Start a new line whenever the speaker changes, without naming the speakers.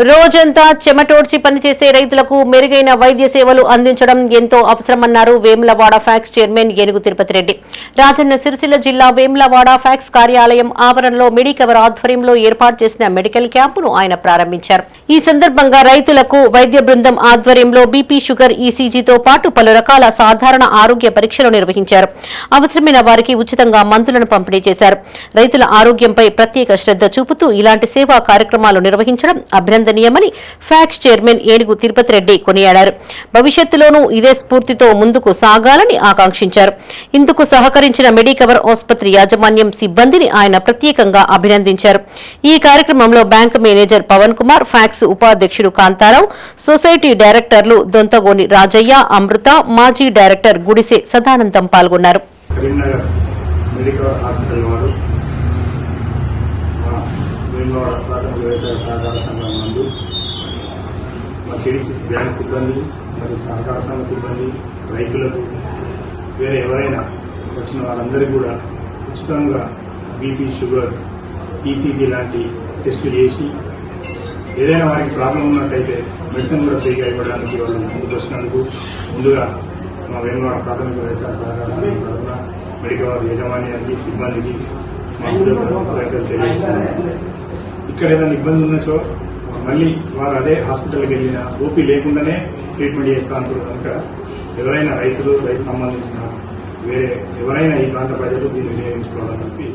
రోజంతా చెమటోడ్చి పనిచేసే రైతులకు మెరుగైన వైద్య సేవలు అందించడం ఎంతో అవసరమన్నారు వేములవాడ ఫ్యాక్స్ చైర్మన్ ఏనుగు తిరుపతి రెడ్డి. రాజన్న సిరిసిల్ల జిల్లా వేములవాడ ఫ్యాక్స్ కార్యాలయం ఆవరణలో మెడికవర్ ఆధ్వర్యంలో ఏర్పాటు చేసిన మెడికల్ క్యాంపును ఆయన ప్రారంభించారు. ఈ సందర్భంగా రైతులకు వైద్య బృందం ఆధ్వర్యంలో బీపీ, షుగర్, ఈసీజీతో పాటు పలు రకాల సాధారణ ఆరోగ్య పరీక్షలు నిర్వహించారు. అవసరమైన వారికి ఉచితంగా మందులను పంపిణీ చేశారు. రైతుల ఆరోగ్యంపై ప్రత్యేక శ్రద్ధ చూపుతూ ఇలాంటి సేవా కార్యక్రమాలు నిర్వహించడం అభినందనీయమని ఫ్యాక్స్ చైర్మన్ ఏనుగు తిరుపతి రెడ్డి కొనియాడారు. భవిష్యత్తులోనూ ఇదే స్ఫూర్తితో ముందుకు సాగాలని ఆకాంక్షించారు. ఇందుకు సహకరించిన మెడికవర్ ఆసుపత్రి యాజమాన్యం సిబ్బందిని ఆయన ప్రత్యేకంగా అభినందించారు. ఈ కార్యక్రమంలో bank manager Pavan Kumar, PACS ఉపాధ్యక్షుడు కాంతారావు, సొసైటీ డైరెక్టర్లు దొంతగోని రాజయ్య, అమృత, మాజీ డైరెక్టర్ గుడిసె సదానందం పాల్గొన్నారు.
ప్రాథమిక వ్యవసాయ సహకార సంఘం నందు మా కేడీసీసీ బ్యాంక్ సిబ్బంది మరియు సహకార సంఘ సిబ్బంది, రైతులకు వేరే ఎవరైనా వచ్చిన వారందరికీ కూడా ఉచితంగా బీపీ, షుగర్, ఈసీజీ లాంటి టెస్టులు చేసి ఏదైనా వారికి ప్రాబ్లం ఉన్నట్టయితే మెడిసిన్ కూడా ఫ్రీగా ఇవ్వడానికి వాళ్ళు ముందుకు వచ్చినందుకు ముందుగా మా వేములవాడ ప్రాథమిక వ్యవసాయ సహకార సంఘం తరఫున మెడికవర్ యాజమాన్యానికి, సిబ్బందికి మా రైతులు తెలియజేస్తున్నారు. ఇక్కడ ఏదైనా ఇబ్బంది ఉన్నచో మళ్ళీ వారు అదే హాస్పిటల్కి వెళ్ళిన ఓపీ లేకుండానే ట్రీట్మెంట్ చేస్తా అంటారు. కనుక ఎవరైనా రైతుకు సంబంధించిన వేరే ఎవరైనా ఈ ప్రాంత ప్రజలు దీన్ని వినియోగించుకోవాలని చెప్పి